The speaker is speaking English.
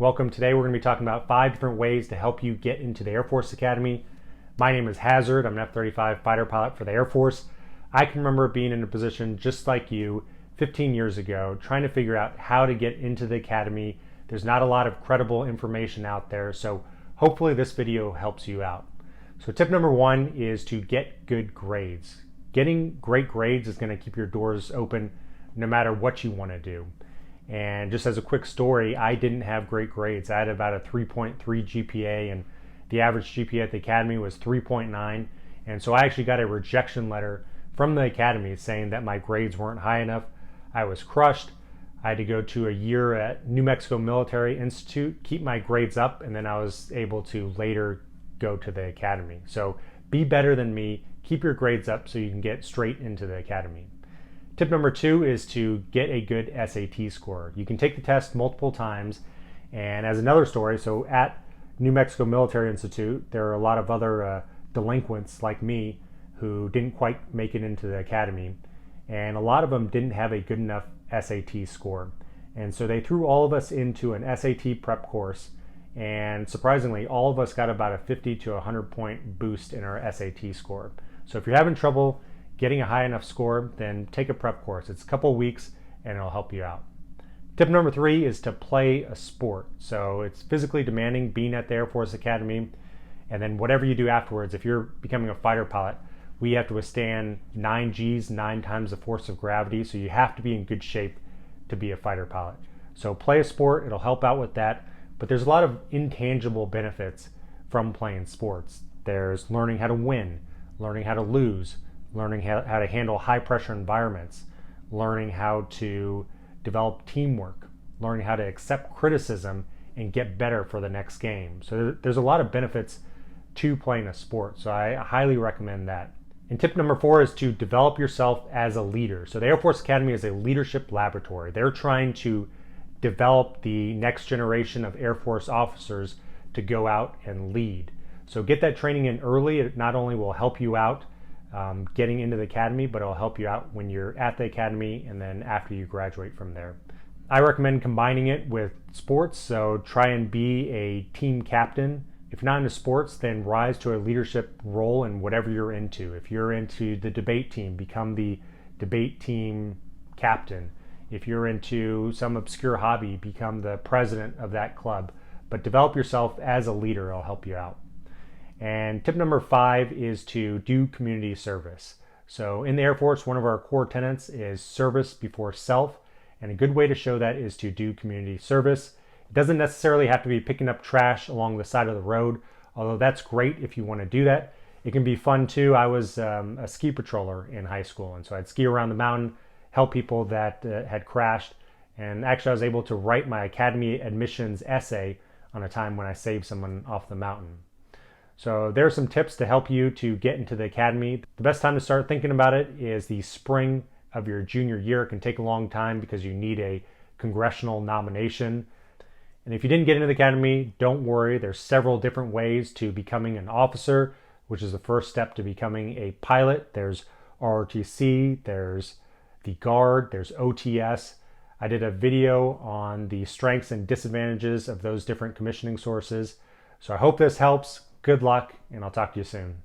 Welcome. Today we're going to be talking about 5 different ways to help you get into the Air Force Academy. My name is HASARD. I'm an F-35 fighter pilot for the Air Force. I can remember being in a position just like you 15 years ago, trying to figure out how to get into the Academy. There's not a lot of credible information out there, so hopefully this video helps you out. So tip number 1 is to get good grades. Getting great grades is going to keep your doors open no matter what you want to do. And just as a quick story, I didn't have great grades. I had about a 3.3 GPA, and the average GPA at the Academy was 3.9. And so I actually got a rejection letter from the Academy saying that my grades weren't high enough. I was crushed. I had to go to a year at New Mexico Military Institute, keep my grades up, and then I was able to later go to the Academy. So be better than me, keep your grades up so you can get straight into the Academy. Tip number 2 is to get a good SAT score. You can take the test multiple times, and as another story, so at New Mexico Military Institute, there are a lot of other delinquents like me who didn't quite make it into the Academy, and a lot of them didn't have a good enough SAT score. And so they threw all of us into an SAT prep course, and surprisingly, all of us got about a 50 to 100 point boost in our SAT score. So if you're having trouble getting a high enough score, then take a prep course. It's a couple weeks and it'll help you out. Tip number 3 is to play a sport. So it's physically demanding being at the Air Force Academy, and then whatever you do afterwards, if you're becoming a fighter pilot, we have to withstand 9 Gs, 9 times the force of gravity, so you have to be in good shape to be a fighter pilot. So play a sport, it'll help out with that, but there's a lot of intangible benefits from playing sports. There's learning how to win, learning how to lose, learning how to handle high pressure environments, learning how to develop teamwork, learning how to accept criticism and get better for the next game. So there's a lot of benefits to playing a sport, so I highly recommend that. And tip number 4 is to develop yourself as a leader. So the Air Force Academy is a leadership laboratory. They're trying to develop the next generation of Air Force officers to go out and lead. So get that training in early. It not only will help you out getting into the Academy, but it'll help you out when you're at the Academy and then after you graduate from there. I recommend combining it with sports, so try and be a team captain. If not into sports, then rise to a leadership role in whatever you're into. If you're into the debate team, become the debate team captain. If you're into some obscure hobby, become the president of that club. But develop yourself as a leader, it'll help you out. And tip number 5 is to do community service. So in the Air Force, one of our core tenets is service before self. And a good way to show that is to do community service. It doesn't necessarily have to be picking up trash along the side of the road, although that's great if you want to do that. It can be fun too. I was a ski patroller in high school, and so I'd ski around the mountain, help people that had crashed. And actually I was able to write my Academy admissions essay on a time when I saved someone off the mountain. So there are some tips to help you to get into the Academy. The best time to start thinking about it is the spring of your junior year. It can take a long time because you need a congressional nomination. And if you didn't get into the Academy, don't worry. There's several different ways to becoming an officer, which is the first step to becoming a pilot. There's ROTC, there's the Guard, there's OTS. I did a video on the strengths and disadvantages of those different commissioning sources. So I hope this helps. Good luck, and I'll talk to you soon.